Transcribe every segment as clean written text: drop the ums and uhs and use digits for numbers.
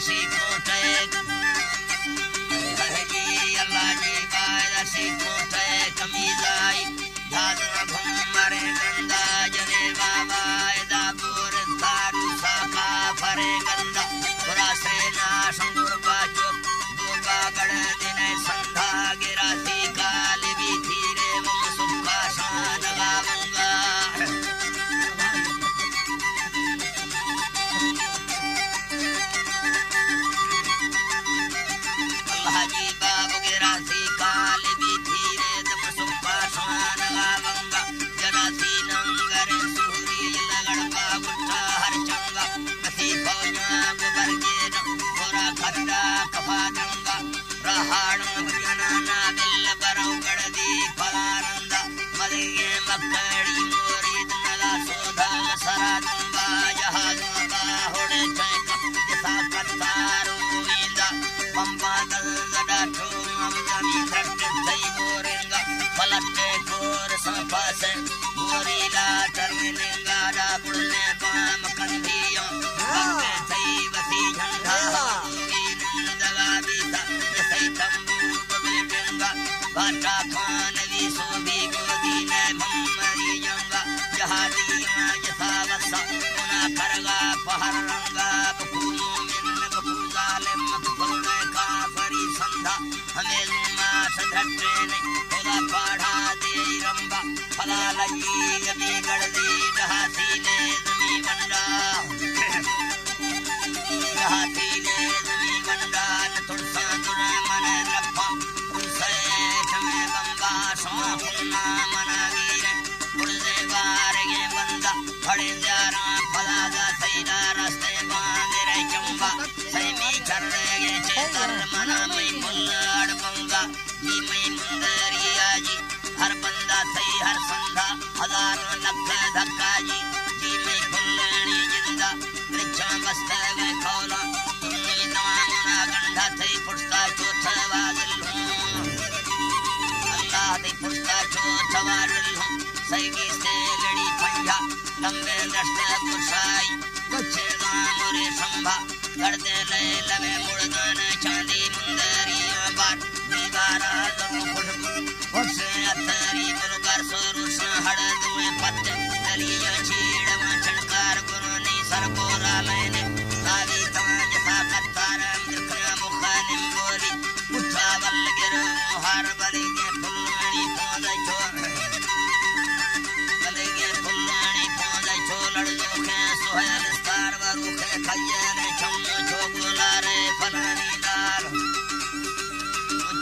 सी कोटे अल्लाह जी बाय सी कोटे कमीजाई दादा घुमरे गंदा जने बाबा दाबुर तारू साका फरे गंदा पुरा सेना संगुर बाजो गोगा गड़ दिने संधा गिराती काल भी धीरे वो सुखा शान गावंगा अल्लाह जी बाबू गिराती काल भी धीरे दम सुखा शान गावंगा जराती नंगर सूरी लगड़ बाबुठा हर चंगा कसी फौजा गुबर के पूरा खट्टा कफा दंगा रहाड़ जनाना दिल बरौ गड़दी फलानंदा मदगे मकड़ी मोरी नला सोधा सरा दुंबा जहाज़ों बाहुड़ चैका जसा कत्तारो इंदा पंपा दलदा ठोम जमी खट सही बोरेंगा पलटे कोर संपा से मोरीला टर्मिनेंगा डा बुड़ने पाम कंधियों बक्के सही वसी झंडा नंदगा बीता जसई तंबू बबेंगा बाटा खान ली सोभी गोदी ने मम्मरी जंगा जहादिया जसा वसा उना करगा पहर रंगा बखूनो मिन बखूजाले मखफुलने काफरी संधा हमें लुमा सधट्टे ने खुदा पाढ़ा दे रंबा फला लगी गबी गड़दी डहाती ने जमी गंडा डहाती ने जमी गंडा न तुड़सा तुड़े मने रफा उनसे चमे बंबा सोहुन्ना मना गिरे उड़दे बारगे बंदा खड़े जारा फला दा सैदा रास्ते बांधे रे चंबा सैमी कर गे चेतर मना मई मुल्लाड़ बंगा जी मई मुंदरिया जी हर बंदा सही हर संधा हजारों लख धक्का जी मई खुलनी जिंदा रिचा मस्त गए खोला तुम्ही दामना गंधा थई पुष्टा चौथा वादिल हूँ अल्लाह दे पुष्टा चौथा वादिल हूँ सही से लड़ी पंजा लंबे रस्ते कुशाई बच्चे गामरे संभा गर्दे ले लवे मुड़गन चांदी मुंदरिया बार दीवारा दो खुशबू उससे अतरी बुलगर सोरुस हड़ दुए पत्ते दलिया चीड़ मछनकार गुरुनी सरकोरा लेने काली तांज सा कत्तार मिर्खना मुखानिम बोली उठा वल गिर मुहार बलिगे फुलवानी पौधे छोड़ बलिगे फुलवानी पौधे छोड़ जोखे सोहल स्तार वरुखे खयने चम्मो चोगुला रे फलानी डाल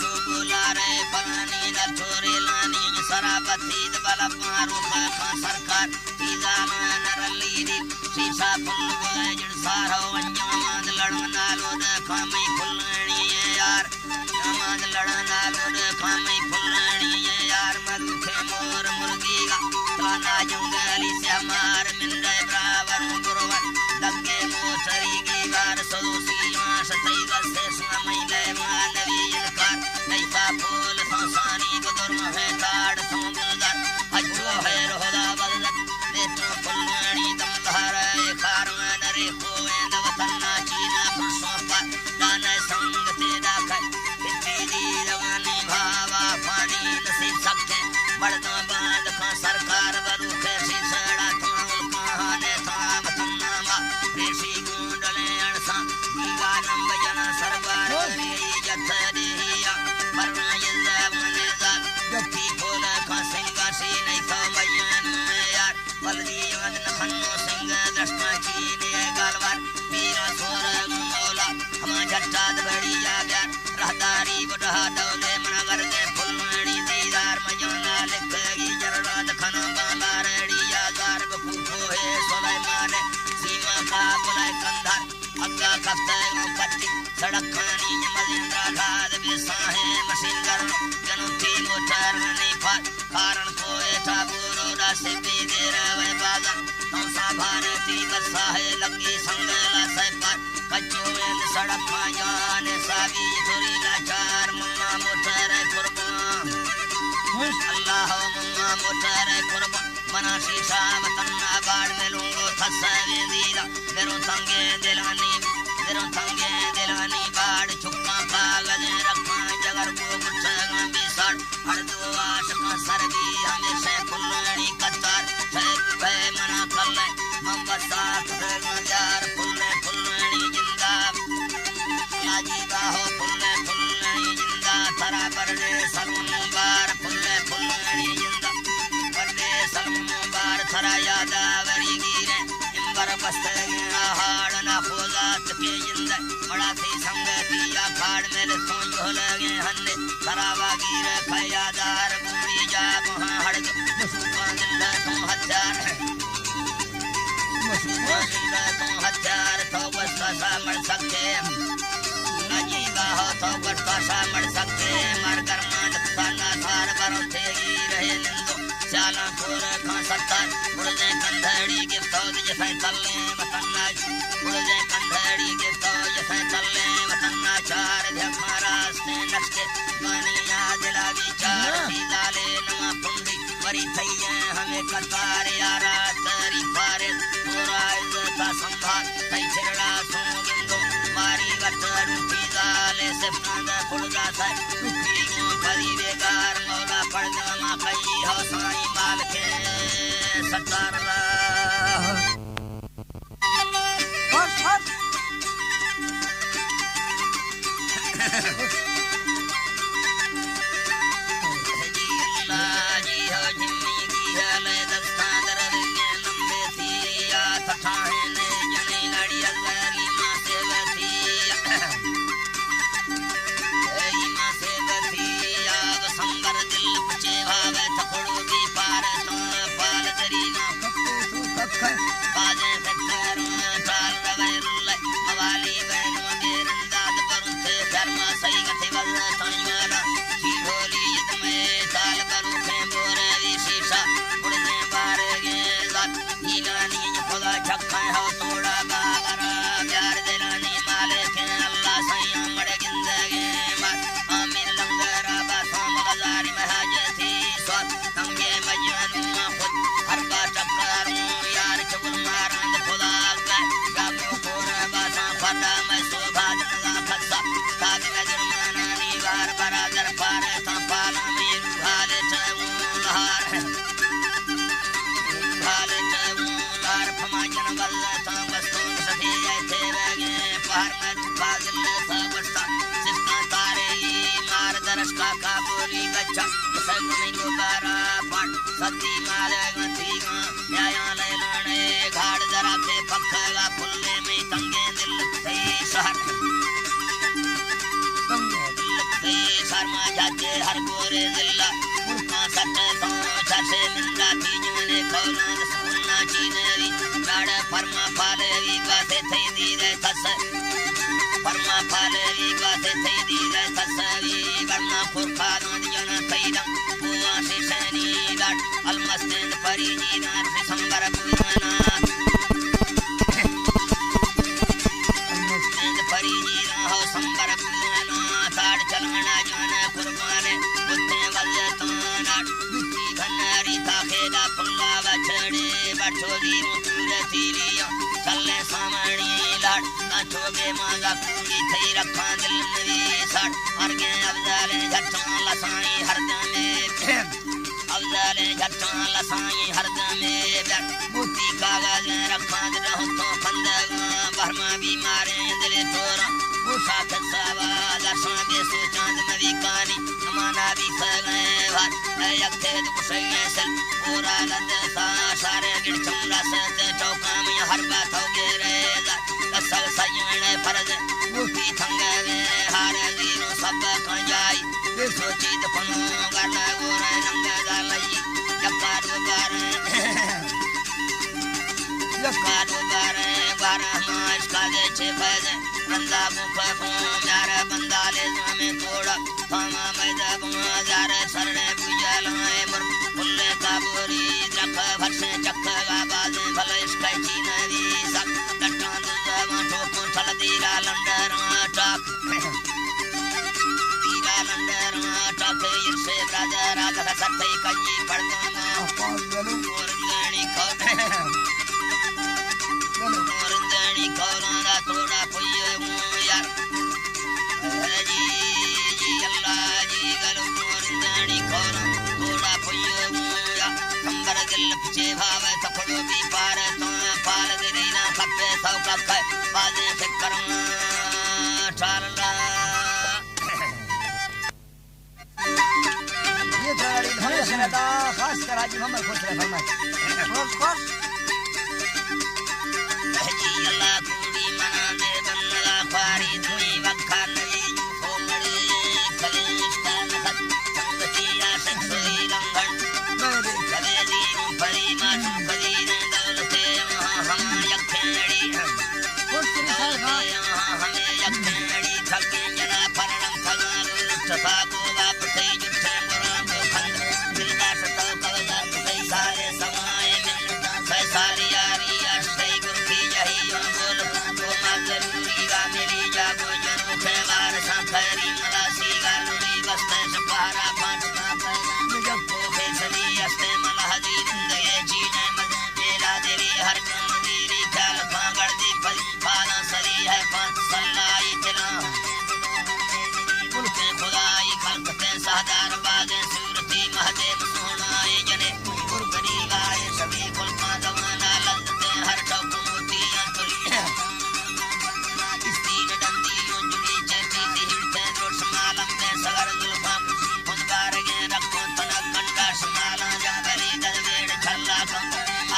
चोगुला रे फलानी डाल छोरे लानी सराबती दबला मारू खा सरकार तीजा नरली दी सीसा फुल गोए जड़ सारो अंजामाद लड़ना लो देखा मैं फुलनी है यार अंजामाद लड़ना लो देखा मैं फुलनी है यार मरुखे मोर मुर्गी का ताना जंगली से हमार मिंदे बराबर गुरवर दगे मोसरी की बार सदोसी आस तैगा से समय ले मानवी इनकार नैसा फूल संसानी बदुर्म है ताड़ संगुलदार अच्छो है रोदा बदलत दे तो फुलवानी दम धारा ये कारवान रे होए दवतना चीना फुलसों पर दाने संग तेरा कर इतनी दी रवानी भावा पानी नसीब सकते बड़दा बांध का सरकार बरूखे सी सड़ा थाउल कहाने थाम तन्नामा देशी गुंडले अणसा दीवा नंब जना सरवार रे जथरिया मरना यल्ला मने जात जथी खोला का सिंगा सी नहीं था मयन यार बलदी याद न खन्नो सिंग दस्ता चीने गालवार मीरा सोर मौला हम झट्टाद बढ़िया प्यार रहदारी बुढ़ा दौले मगर दे फुलवानी दीदार मजना लिखगी जरदाद खनो बाला रेडिया जार बकूफो है सुलेमान सीमा का बुलाए कंधार अग्गा कफ्ते पट्टी सड़क खानी मलिंद्रा खाद बिसाहे मशीनगर जनुती मोटर नहीं फाट कारण कोए ठाकुरो रासे भी दे रहे बाजा नौसा भारती बसा है लगी संगला से पर कच्चो में सड़क मायान सागी थोड़ी लाचार मुन्ना मोटर कुर्बान अल्लाह मुन्ना मोटर कुर्बान मना शीशा वतन्ना बाड़ में लूंगो थसा वेंदीरा मेरो संगे दिलानी मेरो संगे मर सकते अजीबा हो तो गट्टासा मर सकते मर कर मान साला सार बरो तेगी रहे निंदो चाला कोर खा सत्ता उड़े कंधड़ी के तो जैसे चलने वतन्ना उड़े कंधड़ी के तो जैसे चलने वतन्ना चार धमारा से नक्शे गानिया दिला विचार सीधाले नमा पुंडी बरी थैया हमें कतार यारा तेरी पारे पूरा इज्जत संभाल तै चिरड़ा सोगिंदो मारी वतरू सीधाले से पांदा पुलदा सा पीगो खरी बेकार मौला पड़दमा कई हो साईं माल के सतारला खास कर आज हम खुश रहे फरमाए खुश अल्लाह पूरी मना दे बंदा फारी दुई वखा नई फोमड़ी कलिष्ठा नखत संगतिया सखी लंघन मेरे चले दी परी मासु परी दौलते हम यखेड़ी खुश रहे सागो बाप थे जुठे गुरां को खंड दिलदास तो कवजा कई सारे समाए मिल सै सारी यारी अष्टई गुरु की यही यो बोल को मजरूरी गा मिली जागो जनो खेवार सा खैरी मलासी गालुनी बस्ते सपारा पांच जब को फेसली अस्ते मलहदी जिंदगी जीने मेला देरी हर मंदिरी ख्याल पागड़ दी पाना सरी है पांच सल्लाई तिला उनके खुदाई खलकते सहदार बागे सूरती महदेव सोनाए जने गुरगरी गाए सभी कुल माधवाना ललते हर टोक मोती अंतुरी स्तीन डंदी जुड़ी चेती हिड़ते रोड समालम में सगर जुल्फा खुद बारगे रखो तनक कंडा समाला जागरी दरवेड़ छल्ला कम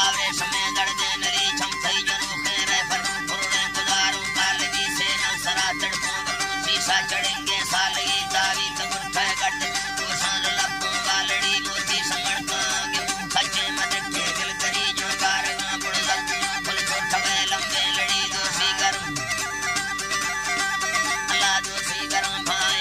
आवरे समय दर्दे नरी छमथई जनो खेरे पर पुरने गुजारू कालगी से न सरा तड़कों शीशा चढ़ेंगे सालगी तारी तगुर थे गड्ढे कोशान लपकों वालड़ी मोती संगड़ कांगे खच्चे मदके दिल करी जो कारगा बुड़गल फुल छोटवे लंबे लड़ी दोषी गरम अल्लाह दोषी गरम भाई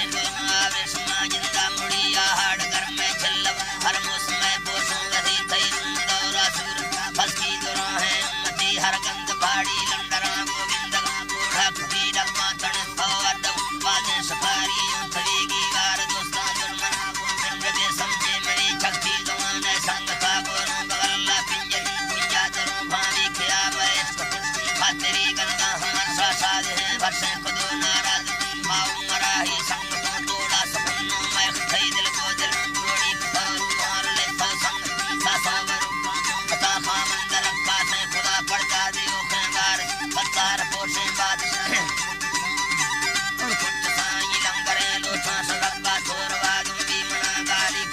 आवे समाज दा मुड़ी आहाड़ घर में चल्लव हर मौसम में पोसों गधी थई दौरा सूर फसकी दुरा है उम्मती हर गंद भाड़ी लंडरा गोविंद बूढ़ा खबी डब्बा तण फौद बाजे सफारी तरीगी गार दोस्तां दुर्मना गोविंद बे समझे मेरी शक्ति जवान है संग का गोरों बगल्ला पिंजरी कुंजा दरों भावी खिया बैस खातरी गंगा हमार सा साध है भरसे खुदो नाराज माऊ मराही संग तो तोड़ा सपनों मैं खई दिल को दिल गोड़ी खौर मार ले तो संग सासावर पता खामंदर का से खुदा पड़ता दियो खेंगार पत्तार पोसे बादशाह और कुछ साई लंगरे लोथा सगब्बा छोरवा दूंगी मना गाली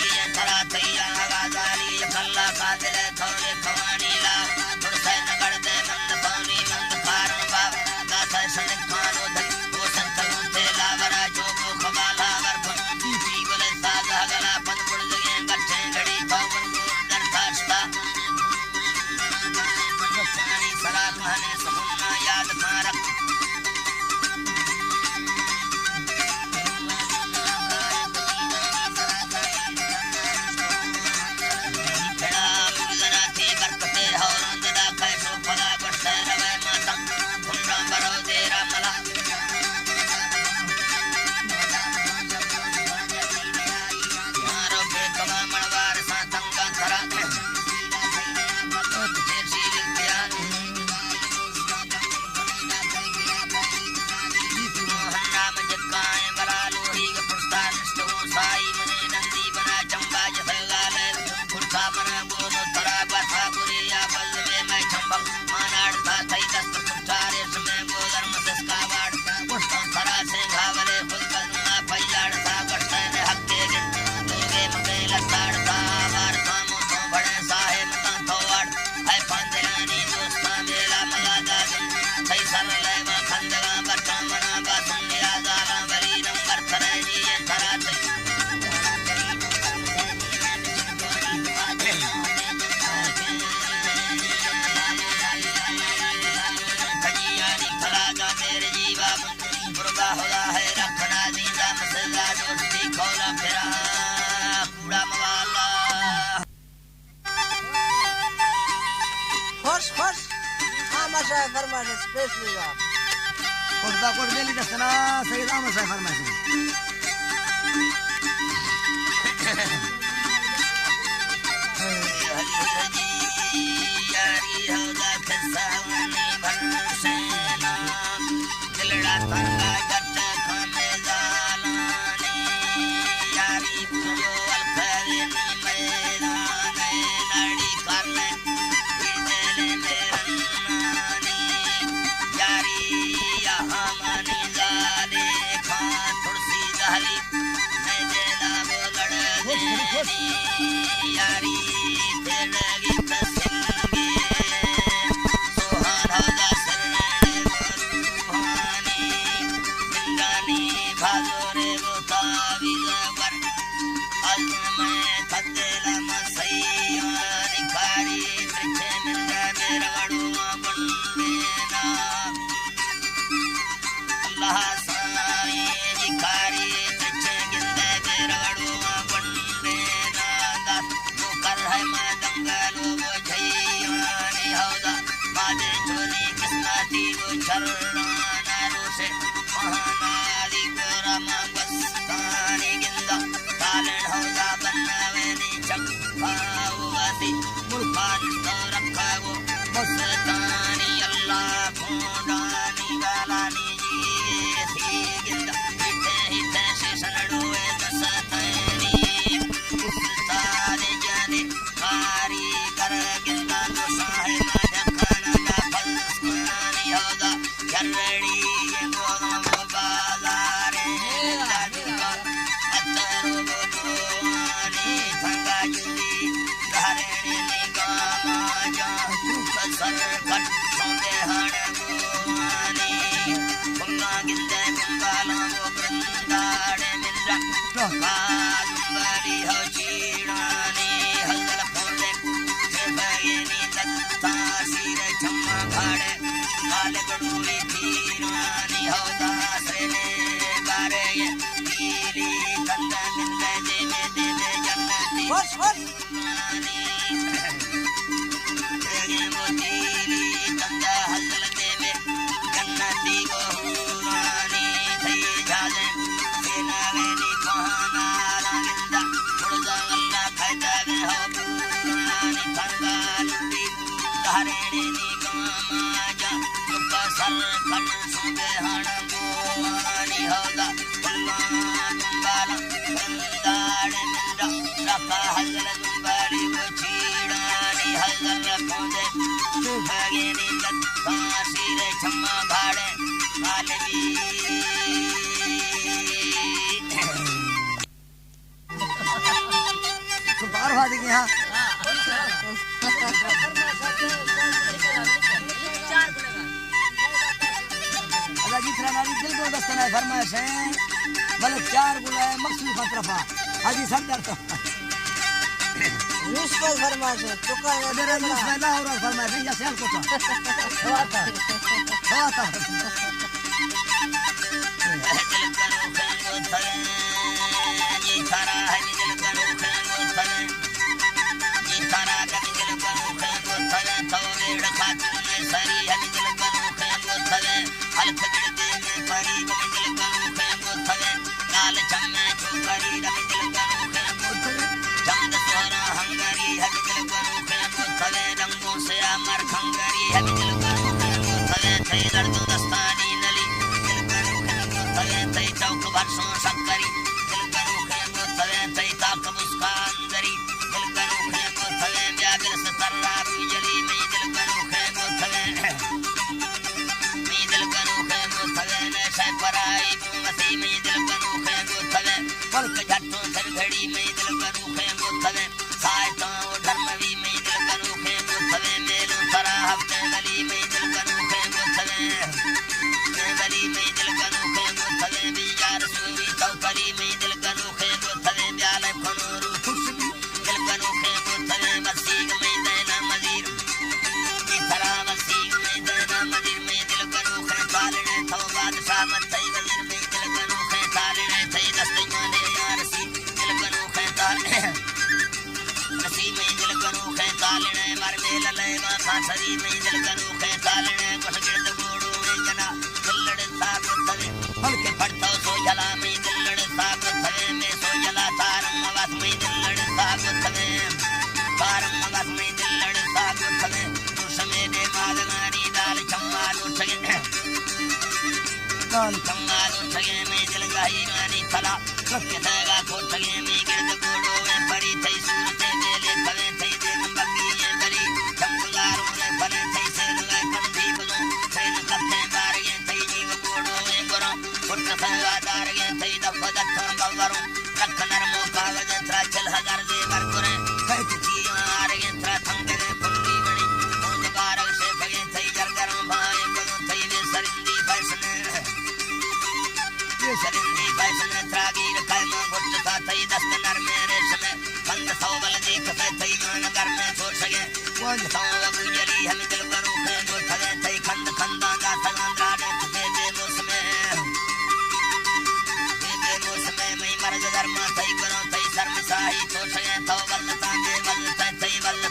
ये थरा थैया गाजाली कल्ला का दिल थोड़े खवानी ला थोड़े नगड़ दे मंद पानी मंद कारण बाब गाथा सनक खानो धन वो संतों ते लावरा जोगो खबाला वर पीपी गोले साजा गला पन बुड़ गए गट्ठे घड़ी पावन दर थास्ता पानी सरा खाने सपना याद मारक फरमाइश स्पेशली का कोटदा कोट दिल्ली दसना सही दाम से फरमाइश यारी होगा खसावनी भरसेना दिलड़ा तंगा जट खाने जालानी यारी पूजो अलखरी मैदान लड़ी करने दिल मेरनानी यारी यहाँ मनी जाले खा तुलसी जाली मैं जेला वो लड़ देनी यारी तेरे तसिंगे सोहारा दसरने रूहानी बिंगानी भाजोरे वो तावीज़ पर मैं थकेला मसैया निखारी त्रिचे मिंगा मेरा वड़ुआ बंदेना अल्लाह साईं निखारी त्रिचे दे बंगाला वो बृंदाड़े मिंदा कादंबरी हो चीड़ानी हल्दल फोड़े बेबयनी दत्ता सीरे छम्मा घाड़े काले गड़ूली धीरानी हो दासरे ने बारे ये नीली कंदा मिंदे देवे देवे जन्नती रानी तेरे मोतीली कंदा हल्दल देवे जन्नती बहुरानी थई जाले सेना वेनी कहाना रंगिंदा उड़दा अल्लाह खैदा वे हो पुरानी कंदा लुटी धारेणी नी कामाजा मुक्का सर कन सुबे हण गोवानी होदा अल्लाह दुंबाला बंदाड़े मिंदा रखा हजल दुंबारी वो चीड़ानी हजल खोदे सुभगेनी दत्ता सीरे छम्मा घाड़े कालवी तो बार भाग गए हां अल्लाह जी नारी दिल को दस्तना फरमाइश है भले 4 बुलाए मखसूस तरफा हाजी सरदार तो यूसुफ फरमाइश है चुका है मेरा यूसुफ ना और फरमाइश या सेल को था दिल करो खेंगो थले जी थारा है दिल करो खेंगो थले जी थारा का दिल करो खेंगो थले तो वेड़ खातून ने सरी है दिल करो खेंगो थले अलख दिल दे में परी दिल करो खेंगो थले लाल चम्मे छोकरी दिल करो खेंगो थले चंद सोहरा हंगरी है दिल करो खेंगो थले रंगों से अमर खंगरी है दिल करो खेंगो थले थई दर्द दस्तानी नली दिल करो खेंगो थले थई चौक भरसों शक्करी दिल करो खेंगो थले थई ताक मुस्कानदरी दिल करो खेंगो थले ब्यादिल से तररा बिजली में दिल करो खेंगो थले में दिल करो खेंगो थले ने से पराई मसी में दिल करो खेंगो थले पलक झट्टों सर घड़ी में दिल करो खेंगो थले सायता ओ धर्मवी में दिल करो खेंगो थले मेलो तरा हफ्ते गली में दिल करो खेंगो थले गली में दिल करो खेंगो थले बिजार सुरी चौकरी में दिल करो खेंगो थले ब्याले खनोरू खुशबू दिल करो खेंगो थले मसीग में देना मदीर की तरह मसीग में देना मदीर में दिल करो खे तालने थो बादशाह मत तई वजीर में दिल करो खे तालने थई दस्ते माने यार सी दिल करो खे तालने नसी में दिल करो खे तालने मर मेल ले वा खासरी में दिल करो खे तालने कुछ गिरद गोड़ो में जना दिलड़ साग थवे हल्के फड़तो सो जला में दिलड़ साग थवे में सो जला तारम मवास में दिलड़ साग थवे तारम मवास में दिलड़ साग थवे तो समय दे मादगानी दाल चम्मा लुठगे काल चम्मा लुठगे में दिल गाई गानी थला सत्य थगा कोठगे में गिरद गोड़ो में परी थई सूरते बेले थवे थई दे बग्गी ये बली चमगारो रे फले थई से लगे कंधी बलो सेन कथे मार ये थई जीव गोड़ो में गोरो फुट थगा दार ये थई दफ दथ बवरो रख नरमो कागज त्रा चल हजार दे वर करे कहत जी आर ये त्रा थंगे फुंडी बणी पूज कारक से भगे थई जरगर भाई बलो थई ने सरिंदी फैसने ये सरिंदी फैसने त्रागी रखाय मो गुट था थई दस्त नर मेरे समय बंद सौबल देख पे थई नगर में छोड़ सके कौन सौ गुजरी हम दिल करो खे गोठ गए थई खंड खंदा जा थंद्रा दे दे मौसमे मई मर्द धर्म थई करो थई शर्म साही छोड़ सके तो बल तांगे बल थई बल